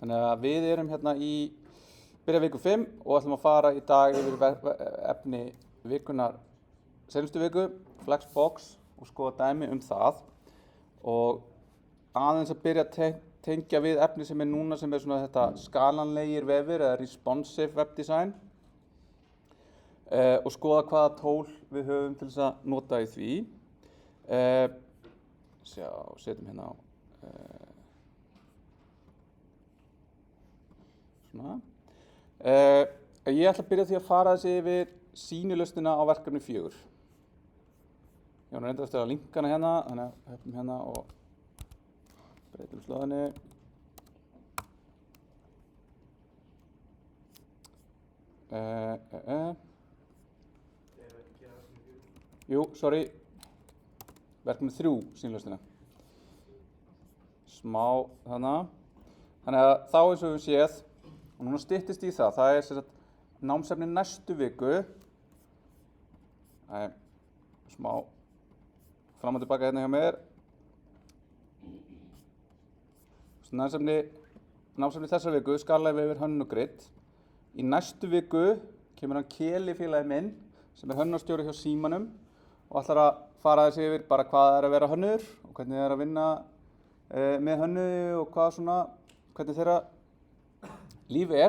Þannig að við erum hérna í byrja viku 5 og ætlum að fara í dag yfir efni vikunar seinustu viku, Flexbox, og skoða dæmi það. Og aðeins að byrja að tengja við efni sem núna sem svona þetta skalanlegir vefir eða responsive webdesign og skoða hvaða tól við höfum til þess að nota í því. Setjum hérna á svona. Ég ætla að byrja því að fara þessi yfir sýnilausnina á verkefni 4. Ég var reyndar eftir að linka hana hérna, þannig að höfum hérna og breytum slóðinni. Jú, sorry. Verkefni 3 sýnilausnina. Smá þannig. Þannig að þá eins og við séð, og núna styttist í það, það sem sagt námsefni næstu viku. Það smá fram og tilbaka hérna hjá mér. Námsefni þessa viku, skalanlegir vefir, hönnun og grid. Í næstu viku kemur hann Keli félagi minn, sem hönnunarstjóri hjá Símanum og ætlar að fara þessi yfir bara hvað að vera hönnur og hvernig að vinna með hönnu og hvað svona, hvernig þeirra lífi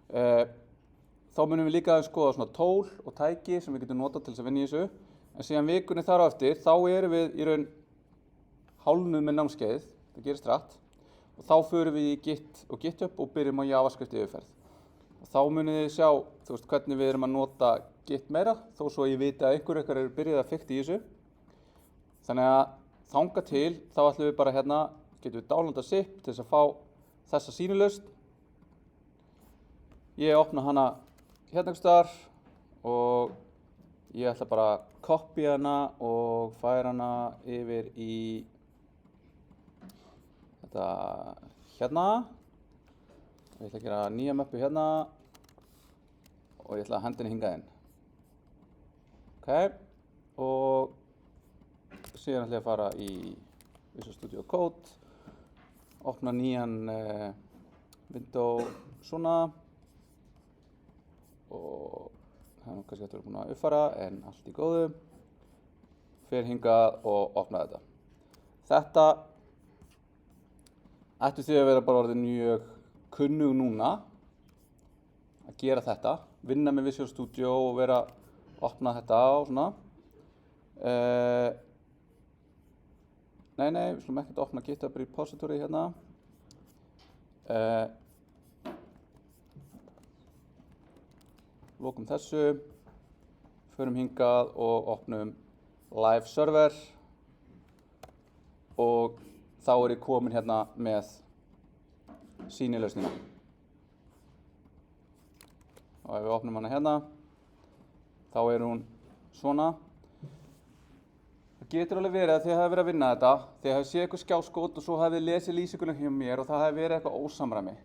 Þá munum við líka að skoða svona tól og tæki sem við getum notað til þess að vinna í þessu. En síðan vikunni þar á eftir, þá erum við í raun hálfnuð með námskeiðið, það gerist rætt. Og þá förum við í Git og GitHub og byrjum á JavaScript yfirferð. Og þá munið þið sjá, hvernig við erum að nota Git meira, þó svo ég viti að einhver ykkar eru byrjað að fikta í þessu. Þannig að þangað til, þá ætlum við bara hérna, getum við downloadað zip til þess að fá þessa sýnilausn. Ég opna hana hérna einhvers staðar og ég ætla bara að kopía hana og færa hana yfir í þetta hérna. Ég ætla að gera nýja möppu hérna og ég ætla að henda henni hingað inn. Og síðan ætla ég að fara í Visual Studio Code, opna nýjan window svona og það er kannski eftir að vera búin að uppfæra en allt í góðu. Fer hingað og opna þetta. Þetta ættu því að vera bara orðið mjög kunnug núna að gera þetta, vinna með Visual Studio og vera að opna þetta og svona. Nei, við slum ekkert opna GitHub repository hérna. Lokum þessu, förum hingað og opnum live server og þá er ég komin hérna með sýnilausnina. Og ef við opnum hana hérna, þá er hún svona. Það getur alveg verið að þið hafi verið að vinna þetta, þið hafi séð eitthvað skjáskot og svo hafið lesið lýsinguna hjá mér og það hafi verið eitthvað ósamræmi.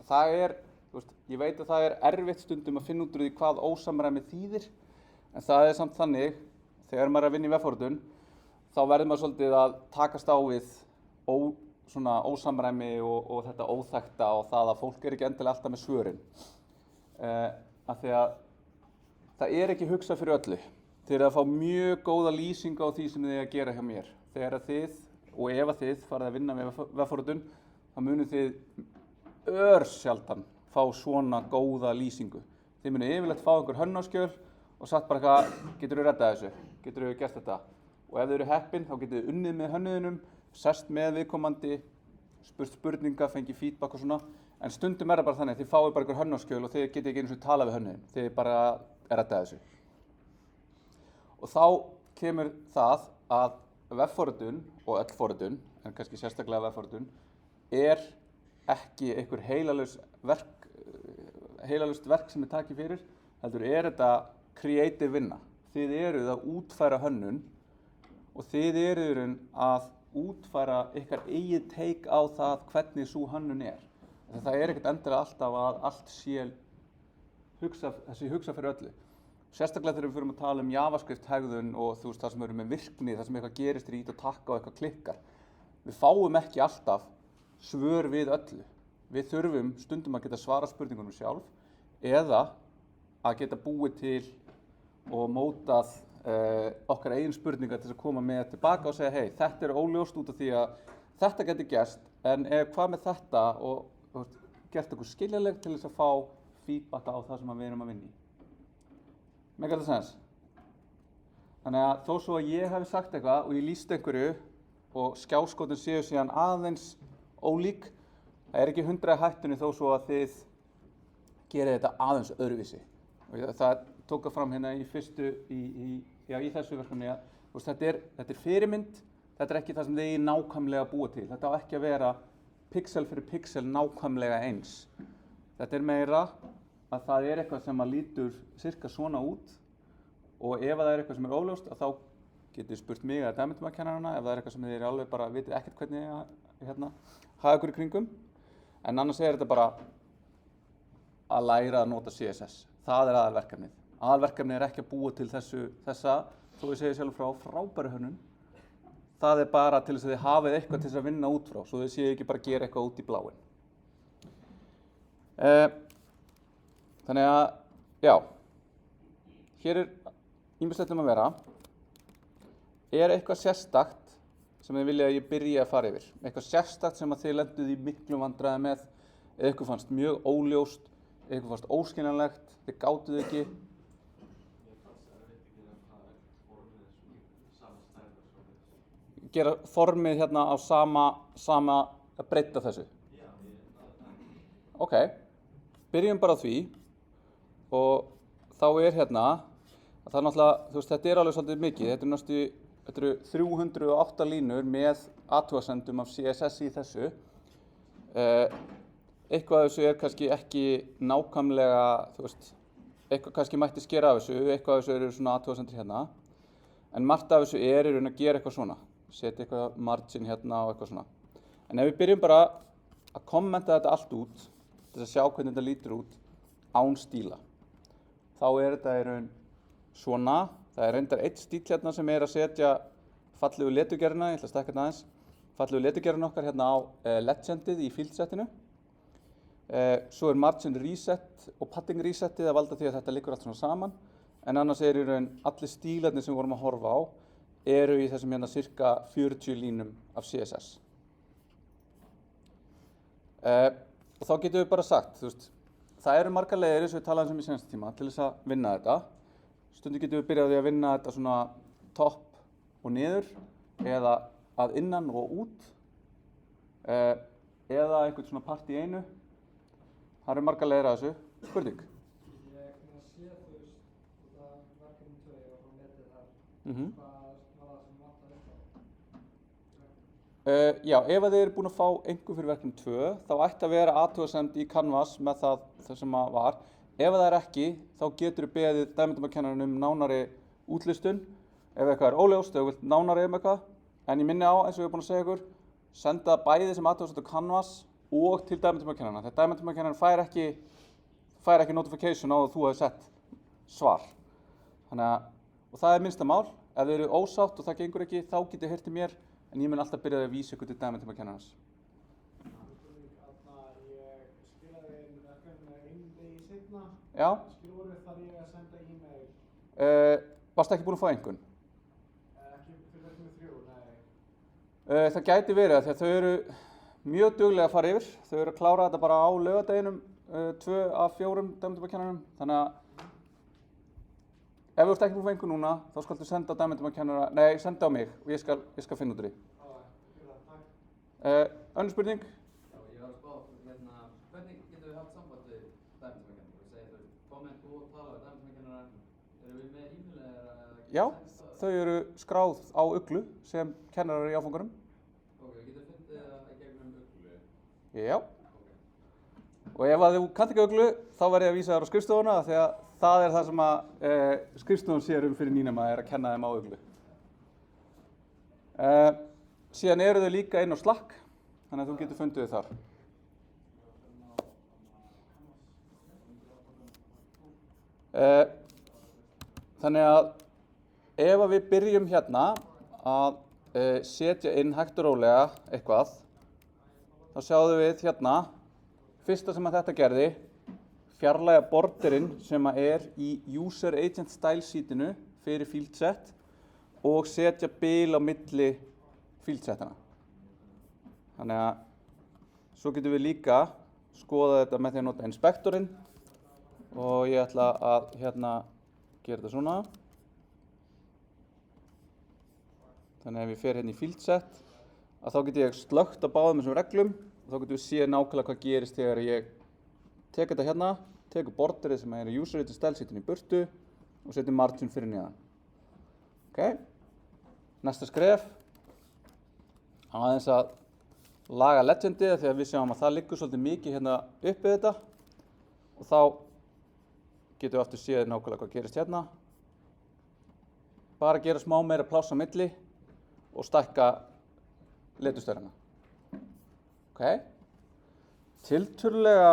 Það ég veit að það er erfitt stundum að finna út úr því hvað ósamræmi þýðir, en það er samt þannig, þegar maður er að vinna í vefforritun, þá verður maður svolítið að takast á við svona ósamræmi og þetta óþekkta og það að fólk er ekki endilega alltaf með svörin. Af því að það er ekki hugsað fyrir öllu. Þið eru að fá mjög góða lýsingu á því sem þið er að gera hjá mér. Þegar þið, og ef þið farið að vinna með vefforritun, þá munið þið örsjaldan fá svona góða lýsingu. Þið munið yfirleitt fá einhver hönnunarskjöl og sagt bara eitthvað, geturðu reddað þessu, geturðu gert þetta. Og ef þið eru heppin, þá getur þið unnið með hönnuðinum, sest með viðkomandi, spurt spurninga, fengið feedback og svona. En stundum er það bara þannig, þið fáið bara einhver hönnunarskjöl og þið getið ekki einu sinni talað við hönnuðin. Þið bara reddað þessu. Og þá kemur það að vefforritun og öll forritun, en kannski sérstaklega vefforritun, er ekki einhver heilalust verk sem þið takið fyrir, heldur er þetta creative vinna. Þið eruð að útfæra hönnun og þið eruð að útfæra ykkar eigið take á það hvernig sú hönnun er. Það er ekkert endilega alltaf að allt sé hugsa fyrir öllu. Sérstaklega þegar við förum að tala JavaScript hegðun og það sem eru með virkni, það sem eitthvað gerist í ít og takka og eitthvað klikkar. Við fáum ekki alltaf svör við öllu. við þurfum stundum að geta svara spurningunum sjálf eða að geta búið til og mótað okkar eigin spurningar til þess að koma með tilbaka og segja, hei, þetta er óljóst út af því að þetta getur gerst, en hvað með þetta og gert okkur skiljanleg til þess að fá feedback á það sem við erum að vinna í. Make alveg sens? Þannig að þó svo að ég hafi sagt eitthvað og ég lýst einhverju og skjáskotin séu síðan aðeins ólík, það ekki 100 hættunni þó svo að þið gerið þetta aðeins öðruvísi. Og það tók að fram hérna í fyrstu, í þessu verkefni að þetta er fyrirmynd, þetta er ekki það sem þið nákvæmlega búa til. Þetta á ekki að vera pixel fyrir pixel nákvæmlega eins. Þetta er meira að það er eitthvað sem að lítur cirka svona út og ef það er eitthvað sem er óljóst þá getið spurt mig eða dæmitumkennarana ef það er eitthvað sem þið alveg bara vitið ekkert hvernig hafa ykkur í kringum. En annars er þetta bara að læra að nota CSS. Það er aðalverkefnið. Aðalverkefnið er ekki að búa til þessa, þó ég segi sjálf frá frábæru hönnun. Það er bara til þess að þið hafið eitthvað til þess að vinna út frá, svo þið séu ekki bara að gera eitthvað út í bláinn. Þannig að, já, hér er ýmislegt að vera. Er eitthvað sérstakt sem þið vilja að ég byrji að fara yfir? Eitthvað sérstakt sem að þið lenduð í miklum vandræðum með, eða eitthvað fannst mjög óljóst, eitthvað fannst óskiljanlegt, þið gátuð ekki? Gera formið hérna á sama að breyta þessu? Ok, byrjum bara á því og þá er hérna að það er náttúrulega, þú veist, þetta er alveg svolítið mikið, þetta eru 308 línur með athugasemdum af CSS í þessu. Eitthvað af þessu er kannski ekki nákvæmlega, þú veist, eitthvað kannski mætti skera af þessu, eitthvað af þessu eru svona athugasemdir hérna, en margt af þessu er í raun að gera eitthvað svona. Setja eitthvað margin hérna og eitthvað svona. En ef við byrjum bara að kommenta þetta allt út, til að sjá hvernig þetta lítur út, án stíla. Þá er þetta í raun svona, það er reyndar einn stíl hérna sem er að setja fallegu leturgerðina, ég ætla að stekka þetta aðeins, fallegu leturgerðina okkar hérna á legendið í fieldsettinu. Svo er margin reset og padding resetið að valda því að þetta liggur allt svona saman, en annars er í raun allir stílarnir sem við vorum að horfa á, eru í þessum hérna cirka 40 línum af CSS. Og þá getum við bara sagt, þú veist, það eru margar leiðir eins og við talaðum í senasta tíma til þess að vinna þetta. Stundum getum við byrjað á því að vinna þetta svona topp og niður eða að innan og út eða einhvern svona part í einu. Það eru margar leiðir að þessu. Spurning? Ég sé þú veist, það verkefni 2 og frá netið þar. Já, ef þið eru búin að fá einhver fyrir verkefni 2, þá ætti að vera athugasemd í Canvas með það sem var. Ef það er ekki, þá getur þið beðið dæmendumkennarann nánari útlistun. Ef eitthvað er óljóst, ef þú vilt nánari eitthvað. En ég minni á, eins og ég er búin að segja ykkur, senda bæði sem athugasemd á Canvas og til dæmendumkennarana. Þegar dæmendumkennarinn fær ekki notification á að þú hefur sett svar. Þannig að, og það er minnsta mál. Ef þið eru ósátt og það gengur ekki, þá getið þið heyrt í mér. En ég mun alltaf byrjaði að vísa ykkur til dæmendumkennarans. Ég skilaði einu verkefni einu degi seinna. Já. Skilurðu þarf ég að senda e-mail? Varstu ekki búin að fá einhvern? Ekki fyrir verkefni 3, nei. Það gæti verið að því að þau eru mjög duglega að fara yfir. Þau eru að klára þetta bara á laugardeginum, 2 af 4 dæmendumkennarum. Þannig að ef þú ert ekki búin að fá einhvern núna, þá skaltu senda dæmendumkennara, nei, senda á mig og ég skal finna út úr því. Önnur spurning? Já, ég var að spá, hvernig getum við haft samband við dæmendumkennara? Þú segir þau, komment og tala við dæmendumkennara, eru við með e-mail eða? Já, þau eru skráð á Uglu sem kennarar í áfangurum. Ok, við getum fundið það í gegnum Uglu? Já. Og ef þú kannt ekki Uglu, þá verð ég að vísa þér á skrifstofuna því að það er það sem að skrifstofan sér fyrir nýnema er að kenna þeim á Uglu. Síðan eru þau líka inn á Slack, þannig að þú getur fundið þau þar. Þannig að ef við byrjum hérna að setja inn hægt og rólega eitthvað, þá sjáum við hérna fyrsta sem að þetta gerði, fjarlæga borderinn sem að er í user agent style sheetinu fyrir field set og setja bil á milli field setana. Þannig að svo getum við líka skoða þetta með því að nota inspektorinn og ég ætla að hérna gera þetta svona. Þannig að ef ég fer hérna í field set að þá get ég slökkt á báðum þessum reglum og þá getum við séð nákvæmlega hvað gerist þegar ég tek þetta hérna, tekur borderið sem er í user agent style sheetinu í burtu og setjum margin fyrir neðan. Ok, næsta skref, aðeins að laga legendið þegar við sjáum að það liggur svolítið mikið hérna uppið þetta og þá getum við aftur séð nákvæmlega hvað gerist hérna. Bara gera smá meira pláss á milli og stækka letustöðina. Ok, tiltölulega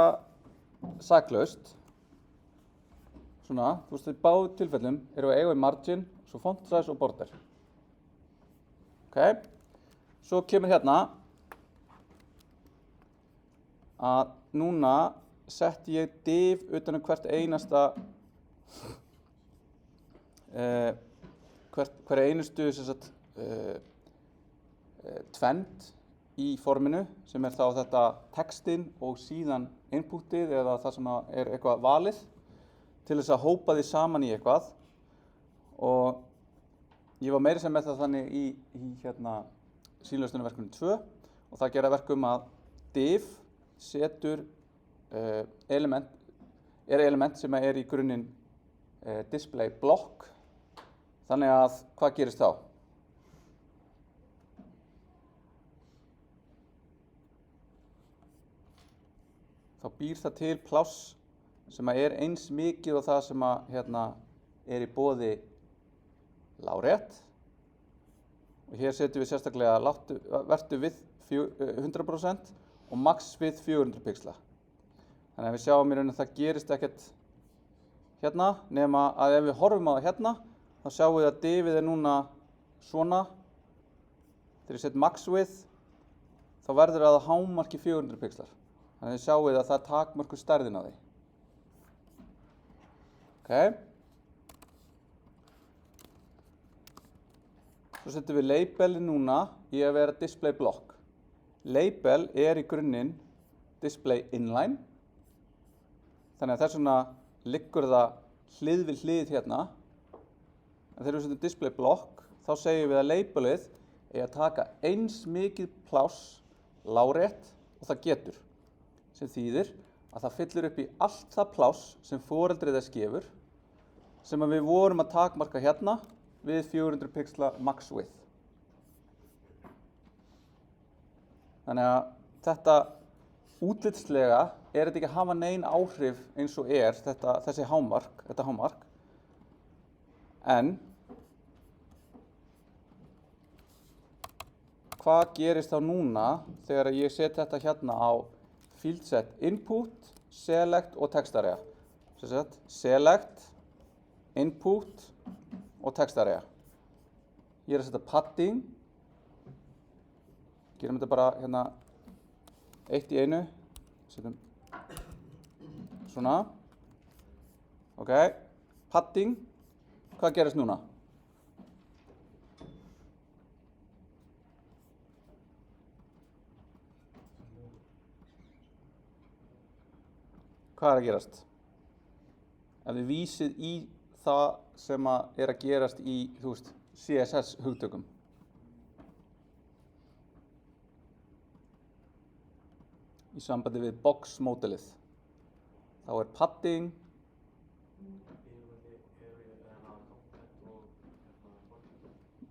saklaust, svona, þú veist, í báðum tilfellum erum við að eiga í margin, svo font size og border. Ok, svo kemur hérna að núna setti ég div utan hvert einasta hver einustu sem sagt tvend í forminu sem er þá þetta textin og síðan inputið eða það sem er eitthvað valið til þess að hópa því saman í eitthvað og ég var meira sem með það þannig í hérna sýnlausnarverkefni 2 og það gera verkum að div setur element sem er í grunninn display block þannig að hvað gerist þá? Þá býr það til pláss sem er eins mikið og það sem hérna, er í boði lárétt og hér setjum við sérstaklega vertu við 100% og max við 400 pixla. Þannig að við sjáum í rauninni að það gerist ekkert hérna nema að ef við horfum á það hérna þá sjáum við að divið er núna svona. Þegar ég set max with þá verður það hámarki 400 pixlar. Þannig að þið sjáum við að það takmörkur stærðin á því. Ok. Svo setjum við labelin núna í að vera display block. Label er í grunninn display inline. Þannig að þess vegna liggur það hlið við hlið hérna. En þegar við setjum display block þá segjum við að labelið er að taka eins mikið pláss lárétt og það getur. Sem þýðir að það fyllir upp í allt það pláss sem foreldrið þess gefur sem að við vorum að takmarka hérna við 400 pixla max width. Þannig að þetta útlitslega er þetta ekki að hafa nein áhrif eins og þessi hámark, þetta hámark. En hvað gerist þá núna þegar ég set þetta hérna á field set input, select og text area. Select, input og text area. Ég er að setja padding. Gerum þetta bara hérna eitt í einu. Setjum svona. Ok, padding. Hvað gerist núna? Hvað er að gerast? Ef þið vísið í það sem er að gerast í, þú veist, CSS hugtökum. Í sambandi við box módelið. Þá er padding.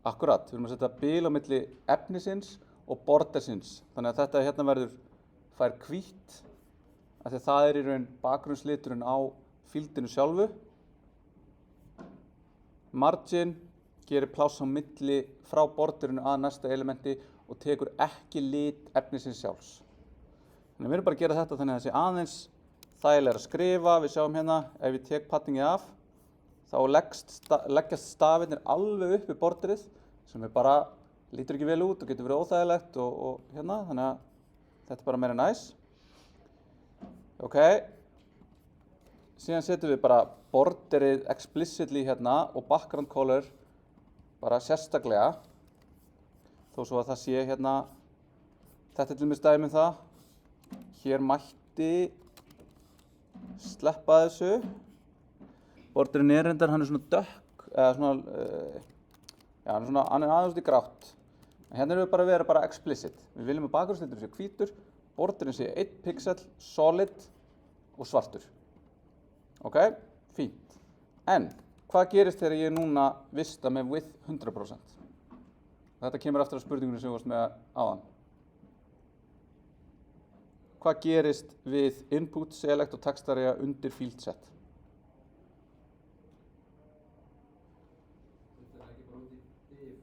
Akkurat, við erum að setja bil á milli efnisins og bordersins. Þannig að þetta hérna fær hvítt. Af því að það er í raun bakgrunnsliturinn á fíldinu sjálfu. Margin gerir pláss á milli frá borderinu að næsta elementi og tekur ekki lit efnisins sjálfs. Þannig að við erum bara að gera þetta þannig að það sé aðeins þægilega að skrifa. Við sjáum hérna, ef ég tek paddingið af, þá leggjast stafirnir alveg upp í borderið sem bara lítur ekki vel út og getur verið óþægilegt og hérna, þannig að þetta er bara meira næs. Ok, síðan setjum við bara borderið explicitly hérna og background color bara sérstaklega, þó svo að það sé hérna, þetta er til mér dæmi um það, hér mætti sleppa þessu, borderinn er reyndar, hann er svona dökk, eða svona, já, hann er aðeins út í grátt, en hérna erum við bara að vera bara explicit, við viljum að bakgrunnsliturinn sé hvítur, borderinn sé 1 pixel, solid og svartur. Ok, fínt. En hvað gerist þegar ég núna vista með width 100%? Þetta kemur aftur á spurningunni sem við varst með áðan. Hvað gerist við input, select og textarea undir field set? Þetta er ekki bara út í div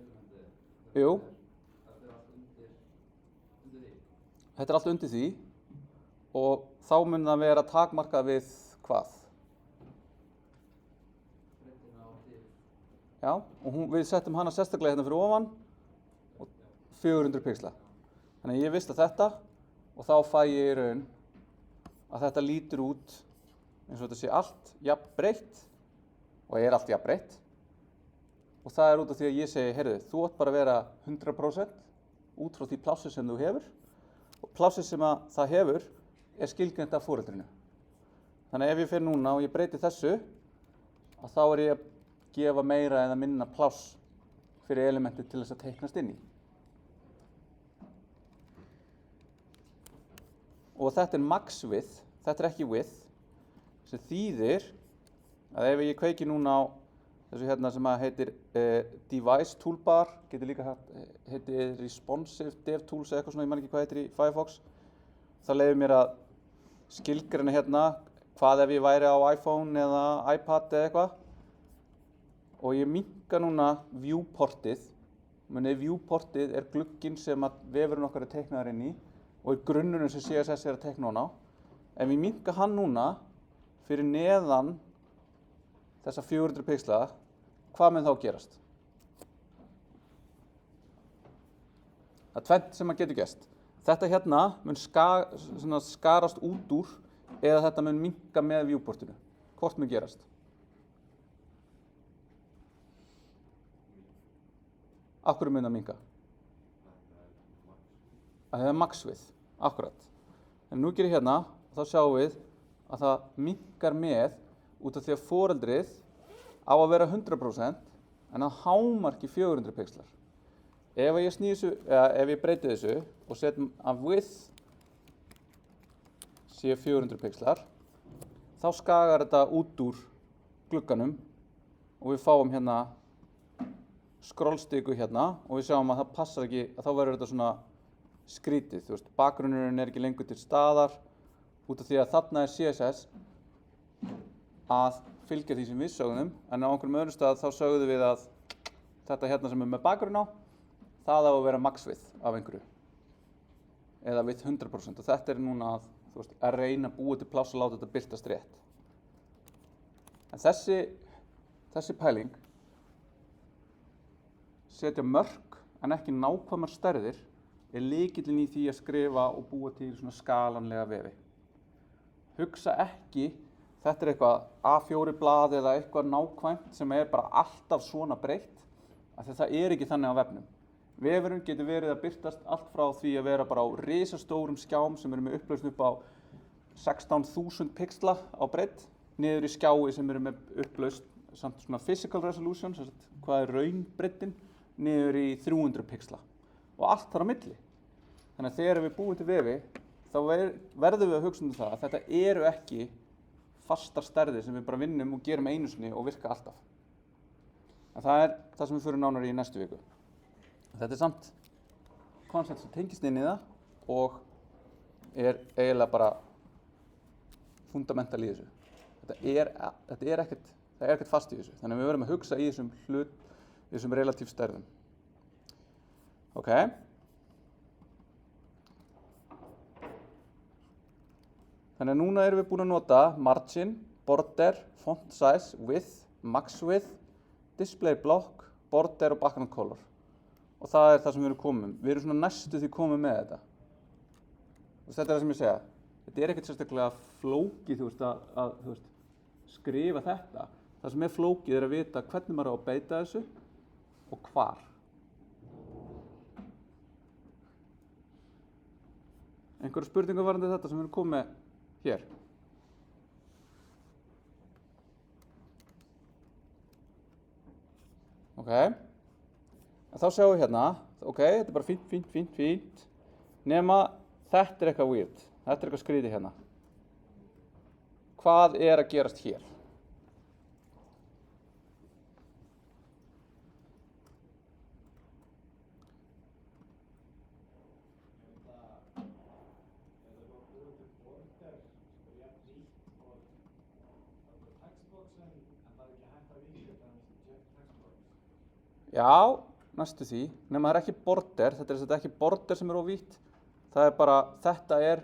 elementið. Jú. Þetta er allt undir því. Þetta er allt undir því og þá mun það vera takmarkað við hvað? Breiddina á div. Já, og við settum hana sérstaklega hérna fyrir ofan og 400 pixla. Þannig að ég vista þetta og þá fæ ég í raun að þetta lítur út eins og þetta sé allt jafn breitt og er allt jafn breitt. Og það er út af því að ég segi, heyrðu, þú átt bara að vera 100% út frá því plássi sem þú hefur og plássi sem að það hefur er skilgreint af foreldrinu. Þannig að ef ég fer núna og ég breyti þessu, að þá er ég að gefa meira eða minna pláss fyrir elementið til þess að teiknast inn í. Og þetta er max width, þetta er ekki width, sem þýðir að ef ég kveiki núna á þessu hérna sem að heitir device toolbar, getur líka heitir responsive DevTools eða eitthvað svona, ég man ekki hvað heitir í Firefox. Það leyfir mér að skilgreina hérna hvað ef ég væri á iPhone eða iPad eða eitthvað. Og ég minnka núna viewportið. Viewportið er glugginn sem að vefurinn okkar er teiknaður inn í og er grunnurinn sem CSS er að teikna hana á. Ef ég minnka hann núna fyrir neðan þessa 400 pixla, hvað mun þá gerast? Það er tvennt sem að getur gerst. Þetta hérna mun skarast út úr eða þetta mun minnka með viewportinu. Hvort mun gerast? Af hverju mun það minnka? Það er max width, akkurat. En nú gerir ég hérna og þá sjáum við að það minnkar með út af því að foreldrið á að vera 100% en að hámarki 400 pixlar. Ef ég sný þessu, eða ef ég breyti þessu og setjum að width sé 400 pixlar, þá skagar þetta út úr glugganum og við fáum hérna scrollstiku hérna og við sjáum að það passar ekki, að þá verður þetta svona skrítið, þú veist, bakgrunnurinn er ekki lengur til staðar út af því að þarna er CSS að fylgja því sem við sögðum, en á einhverjum öðrum stað þá sögðum við að þetta hérna sem er með bakgrunn á, það á að vera max width af einhverju eða width 100% og þetta er núna að, þú veist, að reyna að búa til pláss og láta þetta birtast rétt. En þessi pæling setja mörk en ekki nákvæmar stærðir er lykillinn í því að skrifa og búa til svona skalanlega vefi. Hugsa ekki, þetta er eitthvað A4 blað eða eitthvað nákvæmt sem er bara alltaf svona breitt, af því það er ekki þannig á vefnum. Vefurinn getur verið að birtast allt frá því að vera bara á risastórum skjám sem eru með upplausn upp á 16.000 pixla á breidd, niður í skjái sem eru með upplausn samt svona physical resolution, hvað er raunbreiddin, niður í 300 pixla og allt þar á milli. Þannig að þegar við búum til vefi, þá verðum við að hugsa um það að þetta eru ekki fastar stærðir sem við bara vinnum og gerum einu sinni og virka alltaf. En það er það sem við förum nánar í næstu viku. Þetta er samt koncept sem tengist inn í það og er eiginlega bara fundamental í þessu. Það er ekkert fast í þessu, þannig að við verðum að hugsa í þessum relatív stærðum. Ok. Þannig að núna erum við búin að nota margin, border, font size, width, max width, display block, border og background color. Og það er það sem við erum komið. Við erum svona næstu því komið með þetta. Og þetta er það sem ég segja. þetta er ekkert sérstaklega flókið, þú veist, að þú veist, skrifa þetta. Það sem er flókið er að vita hvernig maður á að beita þessu og hvar. Einhverjar spurningar varðandi þetta sem við erum komið með hér? Ok, þá sjáum við hérna, ok, þetta er bara fínt, nema þetta er eitthvað weird, þetta er eitthvað skrítið hérna. Hvað er að gerast hér? Já, næstu því, nema það er ekki border, þetta er ekki border sem er óvítt, það er bara, þetta er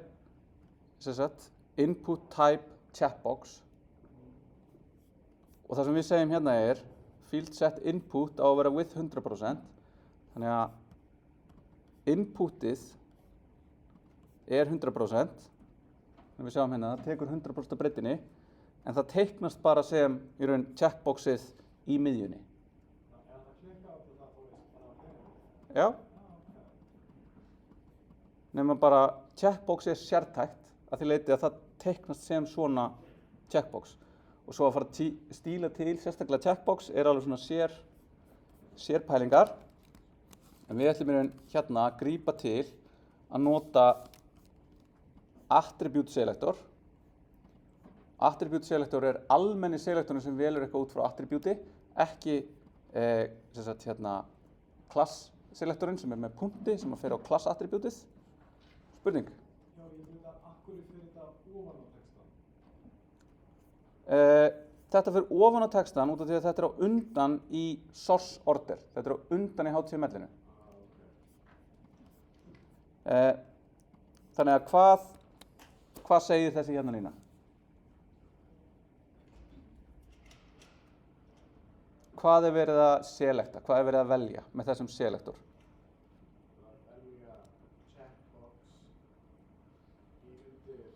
sem sagt, input type checkbox og það sem við segjum hérna er field set input á að vera with 100%, þannig að inputið er 100%, en við sjáum hérna, það tekur 100% af breytinni, en það teiknast bara sem í raun checkboxið í miðjunni. Já, nema bara checkbox er sértækt að því leyti að það teiknast sem svona checkbox og svo að fara að stíla til sérstaklega checkbox er alveg svona sérpælingar en við ætlum í raun hérna að grípa til að nota attribute selector. Attribute selector er almenni selektorinn sem velur eitthvað út frá attributi, ekki sem sagt hérna class selektorinn sem er með punkti sem að fer á class attributið. Spurning? Já, ég veit að akkur fyrir þetta ofan á textan. Þetta fyrir ofan á textan út af því að þetta er á undan í source order. Þetta er á undan í HTML-inu. Þannig að hvað segir þessi hérna lína? Hvað er verið að selekta? Hvað er verið að velja með þessum selektor? Velja checkbox í undir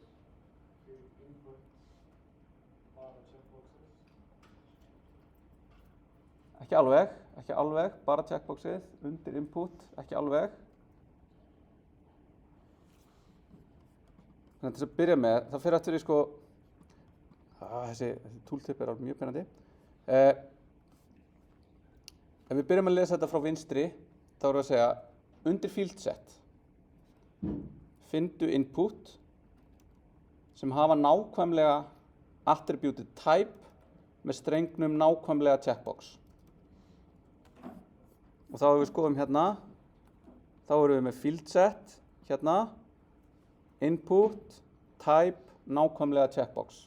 field input bara checkboxes. Ekki alveg, bara checkboxið, undir input, ekki alveg. Þannig að þess að byrja með, það fyrir aftur í sko, þessi tooltip er alveg mjög peinandi. Ef við byrjum að lesa þetta frá vinstri, þá erum við að segja undir field set, finndu input sem hafa nákvæmlega attributed type með strengnum nákvæmlega checkbox. Og þá ef við skoðum hérna, þá erum við með field set, hérna, input, type, nákvæmlega checkbox.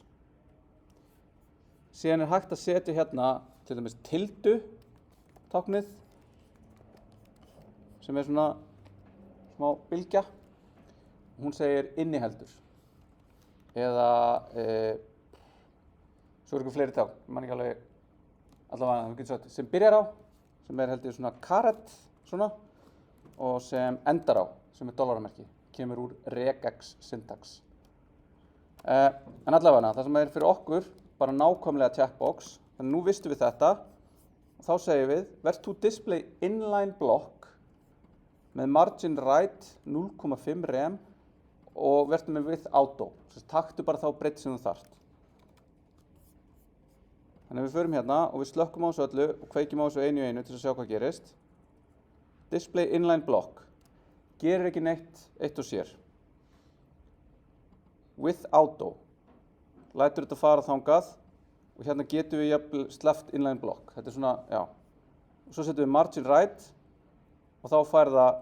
Síðan er hægt að setja hérna til dæmis tildu, táknið, sem er svona smá bylgja. Hún segir inniheldur. Eða, svo er eitthvað fleiri tákn, ég man ekki allavega, við getum sagt, sem byrjar á, sem er heldur svona caret, svona, og sem endar á, sem er dollaramerki, kemur úr regex syntax. En allavega, það sem er fyrir okkur, bara nákvæmlega checkbox, þannig nú vistum við þetta, þá segjum við, where to display inline block með margin right 0,5 rem og verður með with auto. Taktu bara þá breytt sem þú þarft. Þannig að við förum hérna og við slökkum á þessu öllu og kveikjum á þessu einu í einu til að sjá hvað gerist. Display inline block. Gerir ekki neitt eitt og sér. With auto. Lætur þetta fara þangað. Og hérna getum við jafnvel sleppt inline block. Þetta er svona, já. Og svo setjum við margin right og þá fær það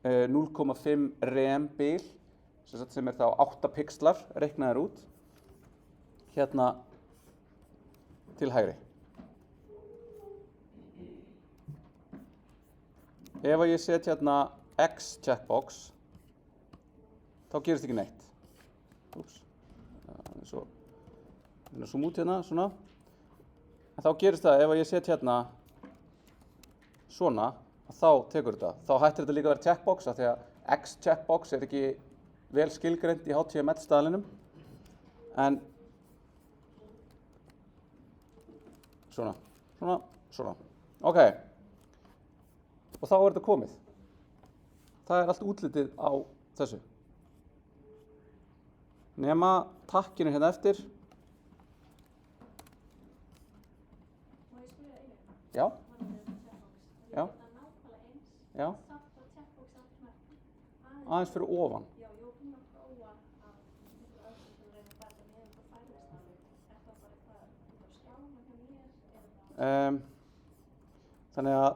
0,5 rem bil sem er þá 8 pixlar reiknaðir út hérna til hægri. Ef að ég set hérna X checkbox þá gerist ekki neitt. Úps. Svo zoom út hérna, svona. En þá gerist það ef ég set hérna svona, þá tekur þetta. Þá hættir þetta líka að vera checkbox af því að X checkbox er ekki vel skilgreint í HTML-staðlinum. En svona. Ok. Og þá er þetta komið. Það er allt útlitið á þessu. Nema takkinu hérna eftir. Má ég spyrja einu? Já. Já. Já. Það er nákvæmlega eins. Já. Samt að checkbox aftur með. Aðeins fyrir ofan. Já, ég var búin að prófa að einhverju öðru til að reyna að bæta niður og það færðist alveg. Er það bara eitthvað út á skjána hjá mér? Þannig að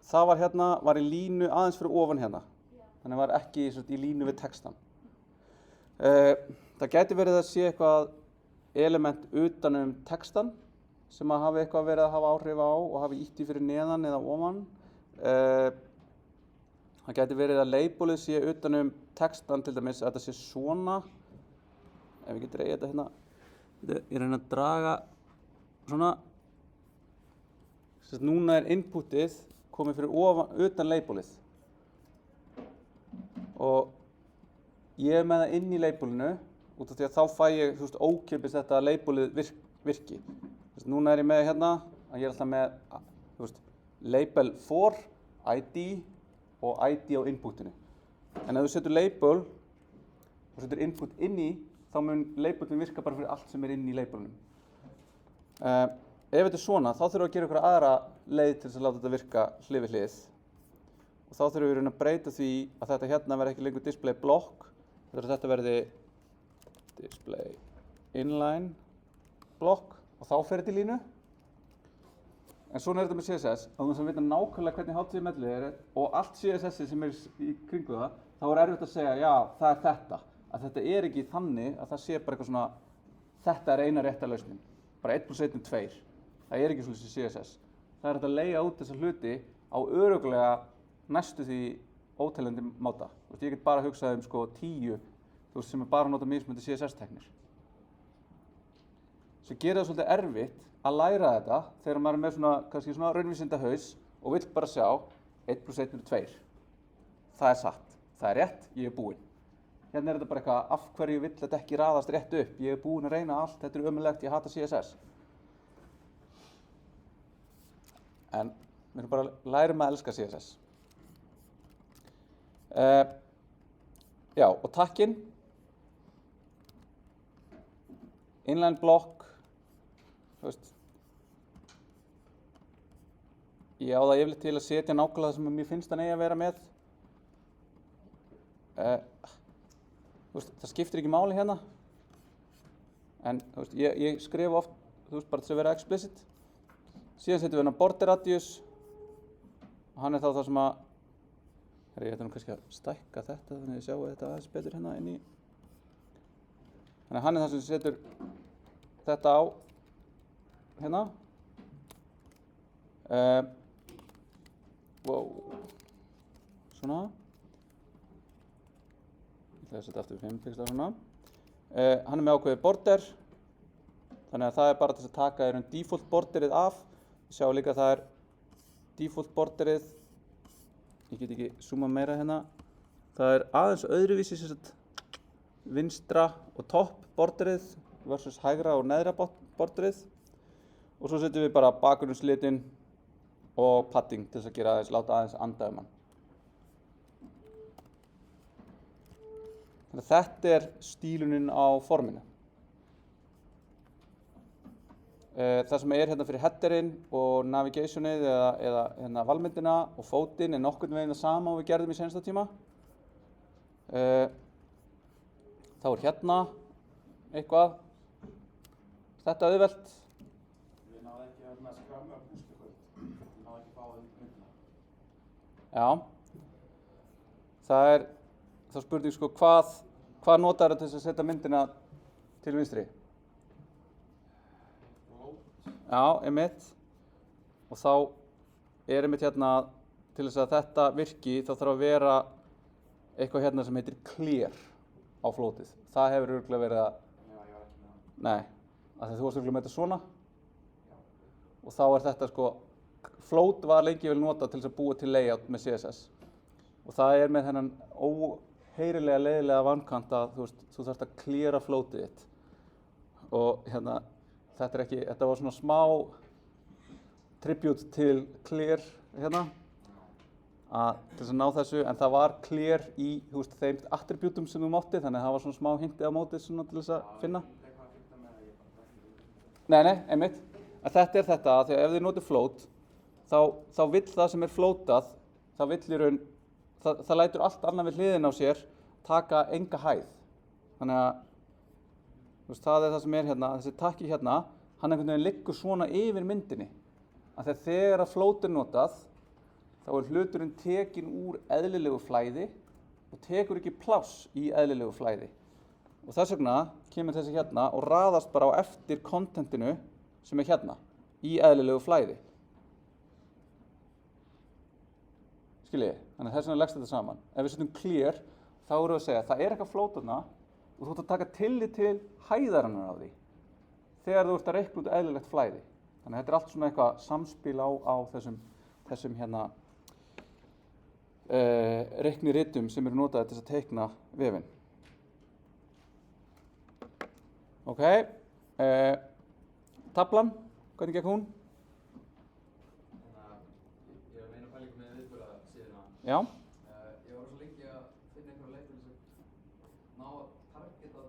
það var hérna, var í línu aðeins fyrir ofan hérna. Já. Þannig var ekki í línu við textan. Það gæti verið að sé eitthvað element utan textan sem að hafi eitthvað verið að hafa áhrif á og hafi ýtt í fyrir neðan eða ofan. Það gæti verið að labelið sé utan textan, til dæmis að þetta sé svona. Ef við getum dreigið þetta hérna. Ég reyna að draga svona. Núna er inputið komið fyrir ofan, utan labelið. Og ég er með það inn í labelinu út af því að þá fæ ég ókeypis þetta að labelið virki. Núna er ég með hérna að ég er alltaf með label for, ID og ID á inputinu. En ef þú setur label og setur input inn í, þá mun labelin virka bara fyrir allt sem er inn í labelinu. Ef þetta er svona, þá þurfum við að gera einhverja aðra leið til þess að láta þetta virka hlið við hlið. Og þá þurfum við að breyta því að þetta hérna verði ekki lengur display block, þetta verði display inline block og þá fer þetta í línu. En svona er þetta með CSS, á þess að vita nákvæmlega hvernig HTML er og allt CSS sem er í kringu það, þá er erfitt að segja, já, það er þetta. Að þetta er ekki þannig að það sé bara eitthvað svona, þetta er eina rétta lausnin. Bara 1 + 1 = 2. Það er ekki svolítið CSS. Það er hægt að leigja út þessa hluti á örugglega næstu því óteljandi máta. Ég get bara hugsað 10 sem er bara að nota mismunandi CSS-teknir. Sem gerir það svolítið erfitt að læra þetta þegar maður er með kannski svona raunvísindahaus og vill bara sjá 1 + 1 = 2. Það er satt. Það er rétt, ég er búinn. Hérna er þetta bara eitthvað, af hverju vill þetta ekki raðast rétt upp? Ég er búinn að reyna allt, þetta er ömurlegt, ég hata CSS. En við erum bara að læra að elska CSS. Já, og takkinn. Inline block. Ég á það yfirleitt til að setja nákvæmlega það sem mér finnst að eigi að vera með. Það skiptir ekki máli hérna. En ég skrifa oft, bara til að vera explicit. Síðan setjum við hérna border radius. Og hann er þá það sem að, ég ætla nú kannski að stækka þetta þannig að ég sjáu þetta aðeins betur hérna inn í. Þannig að hann er það sem setur þetta á hérna. Svona. Ég ætla að setja aftur 5 pixlar svona. Hann er með ákveðið border. Þannig að það er bara til að taka default borderið af. Sjá líka að það er default borderið. Ég get ekki zooma meira hérna. Það er aðeins öðruvísi vinstra og topp borderið versus hægra og neðra borderið. Og svo setjum við bara bakgrunnslitin og padding til þess að gera láta aðeins anda hann. Þannig að þetta er stílunin á forminu. Það sem er hérna fyrir headerinn og navigationið eða hérna valmyndina og fótinn er nokkurn veginn það sama og við gerðum í seinasta tíma. Þá er hérna eitthvað. Þetta auðvelt. Við náðum ekki að skramma púsluköld. Við náðum ekki að fá myndina. Já. Það er þá spurning hvað notar þetta til þess að setja myndina til vinstri? Já, einmitt. Og þá er einmitt hérna til þess að þetta virki þá þarf að vera eitthvað hérna sem heitir clear á flótið. Það hefur örugglega verið að... Já, ég var ekki með það. Nei, af því þú varst örugglega með þetta svona. Já. Og þá er þetta float var lengi vel notað til þess að búa til layout með CSS. Og það er með þennan óheyrilega leiðilega vankant að þú þarft að cleara floatið þitt. Og hérna, þetta var svona smá tribute til clear hérna, til þess að ná þessu, en það var clear í þeim attributum sem þú mátti, þannig að það var svona smá hintið á móti svona til þess að finna. Nei, einmitt. En þetta er þetta, að því að ef þið notið float, þá vill það sem er floatað, það vill í raun, það lætur allt annað við hliðina á sér taka enga hæð. Þannig að það er það sem er hérna, þessi takki hérna, hann einhvern veginn liggur svona yfir myndinni. Af því að þegar að float er notað, þá er hluturinn tekinn úr eðlilegu flæði og tekur ekki pláss í eðlilegu flæði. Og þess vegna kemur þessi hérna og raðast bara á eftir kontentinu sem er hérna, í eðlilegu flæði. Skiljið, þannig að þess vegna leggst þetta saman. Ef við setjum clear, þá erum við að segja að það er eitthvað float þarna og þú ert að taka tillit til hæðarinnar á því þegar þú ert að reikna út eðlilegt flæði. Þannig að þetta er allt svona eitthvað samspil á þessum hérna reikniritum sem eru notaðir til þess að teikna vefinn. Ok, tablan, hvernig gekk hún? Ég var að meina pælingu með viðburðarsíðuna. Já. Ég var svo lengi að finna einhverja leið til þess að ná að targeta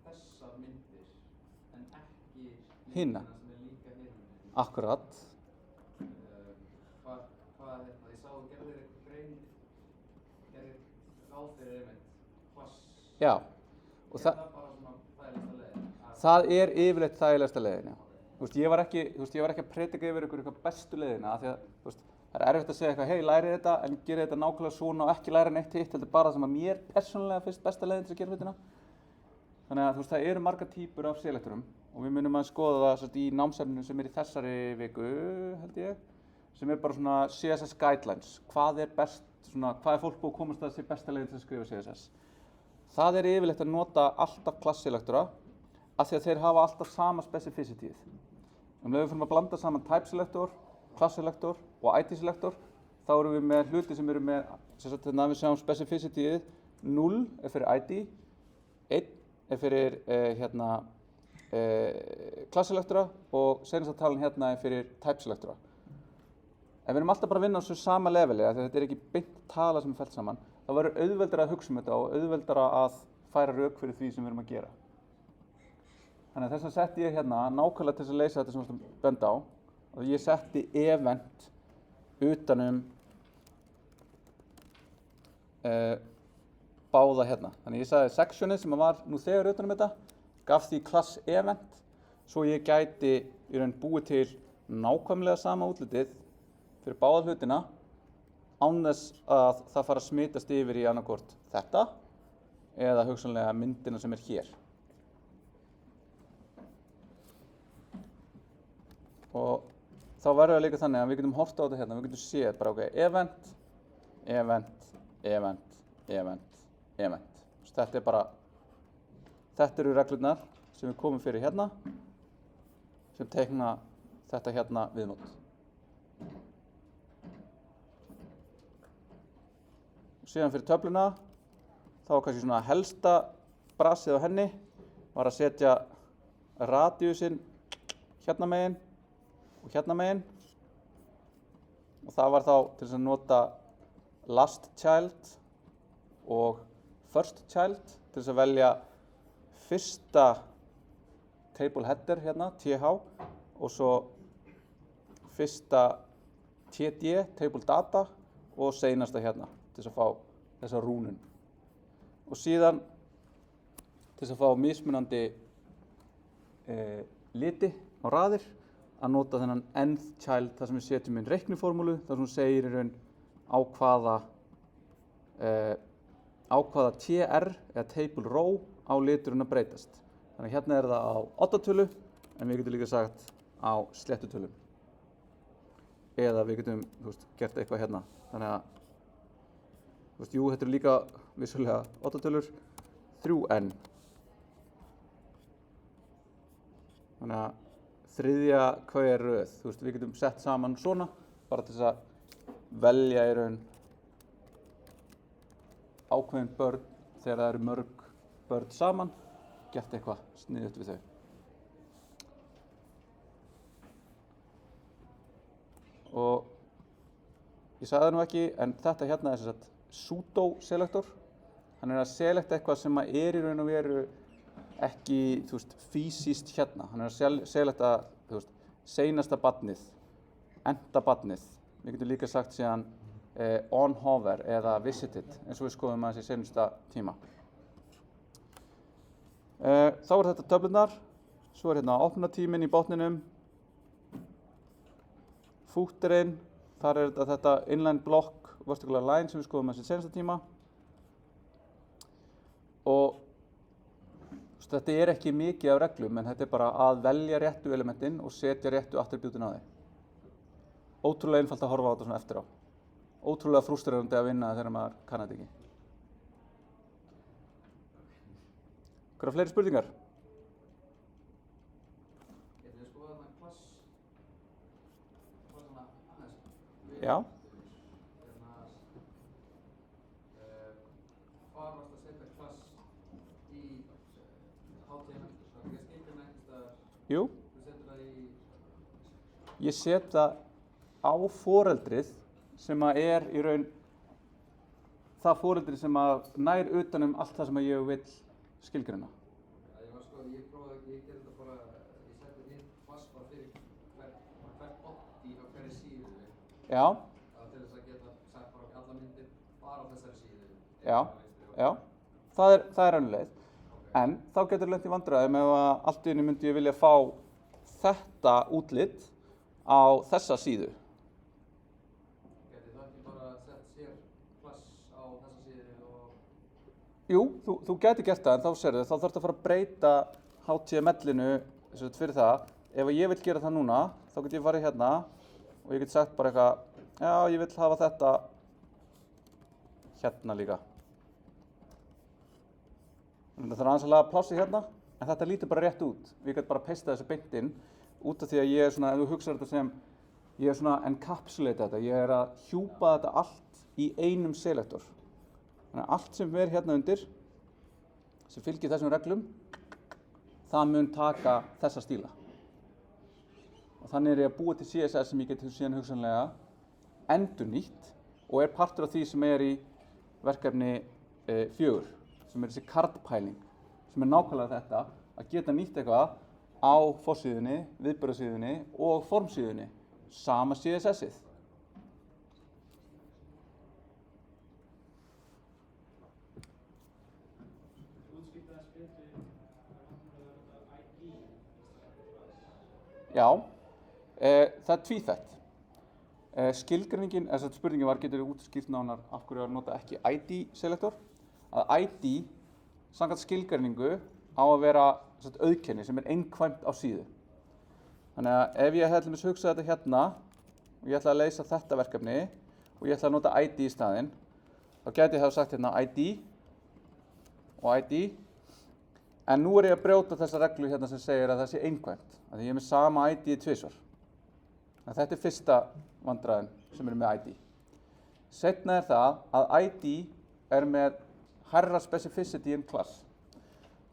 þessar myndir en ekki Hina. sem er líka hinum. Akkurat. Ég sá að gerðir ráð fyrir einmitt klass. Já. Og það bara svona þægilegsta leiðin? Það er yfirleitt þægilegsta leiðin, já. Ég var ekki að predika yfir ykkur bestu leiðina, af því að það er erfitt að segja eitthvað, hey, lærið þetta, en gerið þetta nákvæmlega svona og ekki læra neitt hitt, heldur bara það sem að mér persónulega finnst besta leiðin til að gera hlutina. Þannig að það eru margar típur af selektorum og við munum að skoða það í námsefninu sem er í þessari viku, held ég, sem er bara svona CSS guidelines. Hvað er best, hvað er fólk búið að komast að þessi besta leiðin til að skrifa CSS? Það er yfirleitt að nota alltaf klassselektora af því að þeir hafa alltaf sama specificityið. Leið við fyrir að blanda saman type-selektor, klassselektor og ID-selektor, þá erum við með hluti sem eru með, þannig að við sjáum specificityið 0 er fyrir ID, 1 er fyrir klassselektora og seinasta talan hérna er fyrir type-selektora. En við erum alltaf bara að vinna á þessu sama leveli, af því að þetta er ekki beint tala sem er fellt saman. Það verður auðveldara að hugsa þetta og auðveldara að færa rök fyrir því sem við erum að gera. Þannig að þess að setti ég hérna nákvæmlega til þess að leysa þetta sem við ætlum að benda á. Og ég setti event utanum báða hérna. Þannig ég sagði sectionið sem var nú þegar utanum þetta, gaf því class event, svo ég gæti í raun búið til nákvæmlega sama útlitið fyrir báða hlutina, án þess að það fara að smitast yfir í annarkvort þetta eða hugsanlega myndina sem er hér. Og þá verður það líka þannig að við getum horft á þetta hérna, við getum séð bara ok, event, event, event, event, event. Þetta er bara, þetta eru reglurnar sem við komum fyrir hérna, sem teikna þetta hérna viðmót. Síðan fyrir töfluna, þá kannski svona helsta brasið á henni var að setja radiusinn hérna megin og hérna megin. Og það var þá til þess að nota last child og first child til þess að velja fyrsta table header hérna, TH, og svo fyrsta TD, table data, og seinasta hérna til þess að fá þessa rúnun. Og síðan til þess að fá mismunandi liti á raðir að nota þennan nth child þar sem við setjum inn reikniformúlu þar sem hún segir í raun á hvaða TR eða table row á liturinn að breytast. Þannig hérna er það á oddatölu en við getum líka sagt á sléttutölum. Eða við getum gert eitthvað hérna. Þannig að jú, þetta eru líka vissulega oddatölur, 3n. Þannig að þriðja hver röð, við getum sett saman svona bara til þess að velja í raun ákveðin börn þegar það eru mörg börn saman, gert eitthvað sniðugt við þau. Og ég sagði það nú ekki, en þetta hérna er sem sagt pseudo-selektor. Hann er að selekta eitthvað sem er í raun og veru ekki, þú veist, fysiskt hérna. Hann er að selekta, þú veist, seinasta barnið, enda barnið. Við getum líka sagt síðan on hover eða visited, eins og við skoðum aðeins í seinusta tíma. Þá er þetta töflunar, svo er hérna opnatíminn í botninum, footerinn, þar er þetta inline block vertical line sem við skoðum aðeins í seinusta tíma. Og þetta er ekki mikið af reglum, en þetta er bara að velja réttu elementin og setja réttu attribútin á þau. Ótrúlega einfalt að horfa á þetta svona eftir á. Ótrúlega frústrerandi að vinna þegar maður kann þetta ekki. Einhverjar fleiri spurningar? Getum við skoðað þarna klassana aðeins? Já. Hvar varst að setja klass í HTML? Það er ekki að skilja með einhvers staðar. Jú. Þú setur það í... Ég set það á foreldrið sem að er í raun það foreldrið sem að nær utanum allt það sem að ég vil skilgreina. Ég prófaði ekki, ég gerði þetta bara, ég setti inn klass bara fyrir hvert body á hverju síðu. Já. Til þess að geta sagt bara alla myndir bara á þessari síðu. Já, já. Það er önnur leið. En þá getur lent í vandræðum ef að allt í einu myndi ég vilja fá þetta útlit á þessa síðu. Gæti það ekki bara sett sér klass á þessa síðu og... Jú, þú gæti gert það, en þá sérðu, þá þarftu að fara að breyta HTML-inu fyrir það. Ef ég vil gera það núna, þá get ég farið hérna og ég get sagt bara eitthvað, já, ég vil hafa þetta hérna líka. Það þarf aðeins að laga plássið hérna, en þetta lítur bara rétt út. Ég get bara peista þessu beint inn, út af því að ég er svona, ef þú hugsar þetta sem, ég er svona encapsulate þetta, ég er að hjúpa þetta allt í einum selektor. Þannig að allt sem er hérna undir, sem fylgir þessum reglum, það mun taka þessa stíla. Og þannig er ég að búa til CSS sem ég get síðan hugsanlega endurnýtt og er partur af því sem er í verkefni 4, sem er þessi card-pæling, sem er nákvæmlega þetta, að geta nýtt eitthvað á forsíðunni, viðburðarsíðunni og formsíðunni, sama CSS-ið. Já, það er tvíþætt. Skilgreiningin, spurningin var, getur þú útskýrt nánar af hverju að nota ekki ID-selektor? Að ID, samkvæmt skilgreiningu, á að vera auðkenni sem er einkvæmt á síðu. Þannig að ef ég hefði hugsað þetta hérna og ég ætla að leysa þetta verkefni og ég ætla að nota ID í staðinn, þá gæti ég hafa sagt hérna ID og ID. En nú er ég að brjóta þessa reglu hérna sem segir að það sé einkvæmt, að ég er með sama ID tvisvar. Þetta er fyrsta vandræðin sem er með ID. Seinna er það að ID er með hærra specificity en class.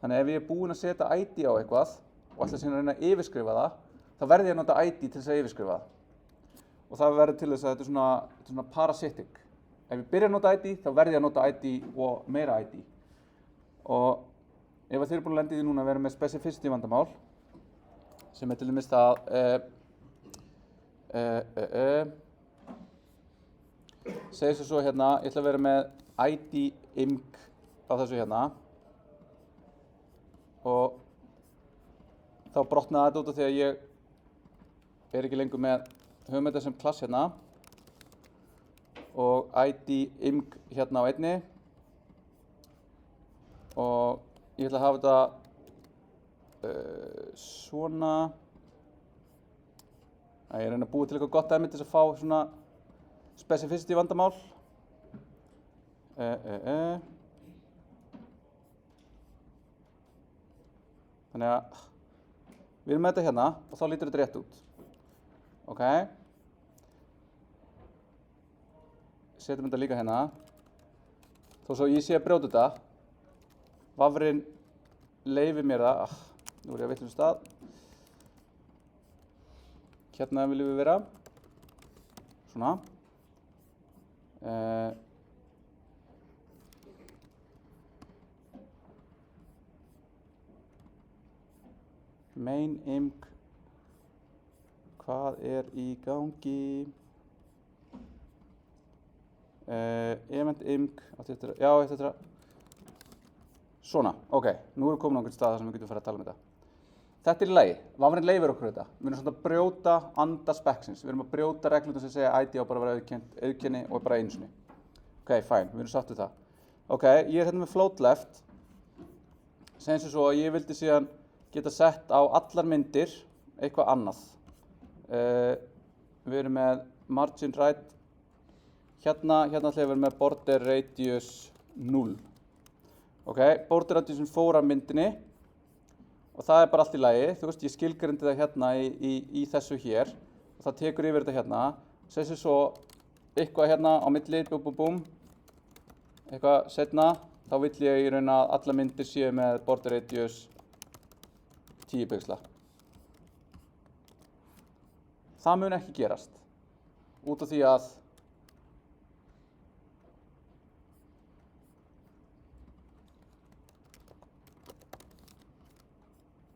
Þannig að ef ég er búinn að setja ID á eitthvað og ætla síðan að reyna að yfirskrifa það, þá verði ég að nota ID til þess að yfirskrifa það. Og það verður til þess að þetta er svona parasitic. Ef ég byrja að nota ID, þá verði ég að nota ID og meira ID. Og ef þið eru búin að lenda í því núna að vera með specificity vandamál, sem er til dæmis það segir svo hérna, ég ætla að vera með ID img á þessu hérna og þá brotnaði þetta út af því að ég er ekki lengur með höfum þetta sem klass hérna og ID img hérna á einni og ég ætla að hafa þetta svona ég reyna að búa til eitthvað gott dæmi til þess að fá svona specificity vandamál þannig að við erum með þetta hérna og þá lítur þetta rétt út ok setjum þetta líka hérna. Þó svo ég sé að brjóta þetta. Vafrinn leyfir mér það. Nú er ég á vitlausum stað. Hérna viljum við vera. Svona. Main img. Hvað er í gangi? Event img. Já, þetta. Svona, ok. Nú erum við komin á einhvern stað þar sem við getum farið að tala um þetta. Þetta er í lagi. Vafrinn leyfir okkur þetta. Við erum svona að brjóta anda speksins. Við erum að brjóta reglurnar sem segja ID á bara að vera auðkenni og bara einu sinni. Ok, fine. Við erum sátt við það. Ok, ég er hérna með float left. Segjum sem svo að ég vildi síðan geta sett á allar myndir eitthvað annað. Við erum með margin right. Hérna ætla ég að vera með border radius 0. Ok, border radiusin fór af myndinni. Og það er bara allt í lagi, þú veist, ég skilgreindi það hérna í þessu hér og það tekur yfir þetta hérna. Segjum svo eitthvað hérna á milli, búm, eitthvað setna, þá vill ég í raun að alla myndir séu með border radius 10 pixla. Það mun ekki gerast, út af því að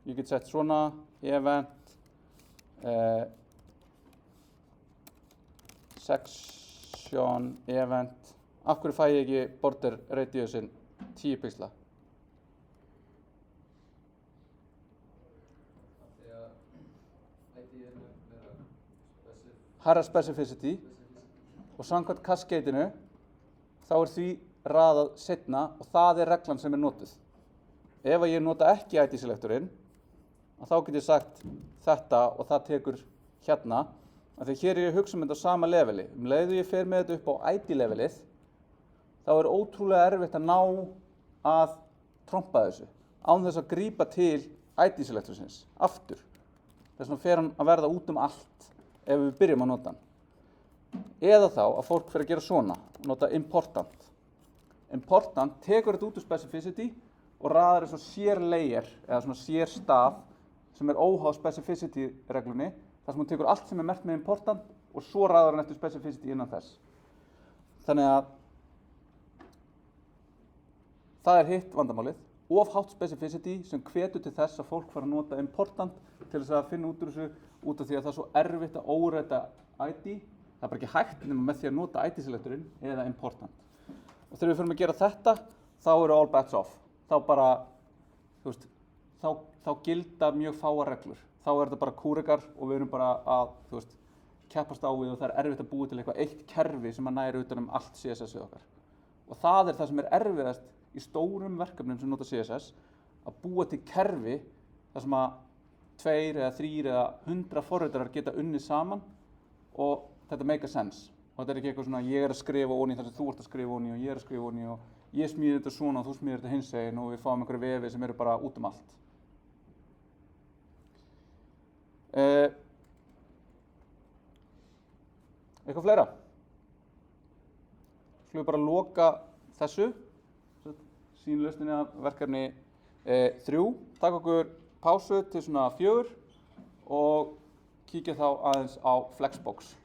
ég get sett svona, event, section, event. Af hverju fæ ég ekki border radiusin 10 pixla? Því að ID er meira Hærra specificity og samkvæmt cascadeinu þá er því raðað seinna og það er reglan sem er notuð. Ef ég nota ekki ID-selektorinn, þá get ég sagt þetta og það tekur hérna. Af því hér er ég að hugsa um þetta á sama leveli. Leiðu ég fer með þetta upp á ID-levelið, þá er ótrúlega erfitt að ná að trompa þessu, án þess að grípa til ID-selektorsins aftur. Þess vegna fer hann að verða út um allt ef við byrjum að nota hann. Eða þá að fólk fer að gera svona, nota important. Important tekur þetta út úr specificity og raðar þessu sér layer, eða svona sér staf, sem er óháð specificity reglunni, þar sem hún tekur allt sem er merkt með important og svo raðar hann eftir specificity innan þess. Þannig að það er hitt vandamálið, of hátt specificity sem hvetur til þess að fólk fara að nota important til þess að finna út úr þessu út af því að það er svo erfitt að óræta ID. Það er bara ekki hægt nema með því að nota ID-selektorinn eða important. Og þegar við fyrir að gera þetta, þá eru all bets off. Þá bara, þú veist, þá gilda mjög fáar reglur. Þá er þetta bara kúrekar og við erum bara að, þú veist, keppast á við og það er erfitt að búa til eitthvað eitt kerfi sem að næri utan allt CSS-ið okkar. Og það er það sem er erfiðast í stórum verkefnum sem nota CSS, að búa til kerfi þar sem að 2 eða 3 eða 100 forritarar geta unnið saman og þetta make a sense. Og þetta er ekki eitthvað svona ég er að skrifa onni þar sem þú ert að skrifa onni og ég er að skrifa onni og ég smíði þetta svona og þú smíðir þetta hinsegin og við fáum einhverju vefi sem eru bara út um allt. Eitthvað fleira? Skulum við bara loka þessu, sýnlausninni af verkefni 3, taka okkur pásu til svona 4 og kíkja þá aðeins á Flexbox.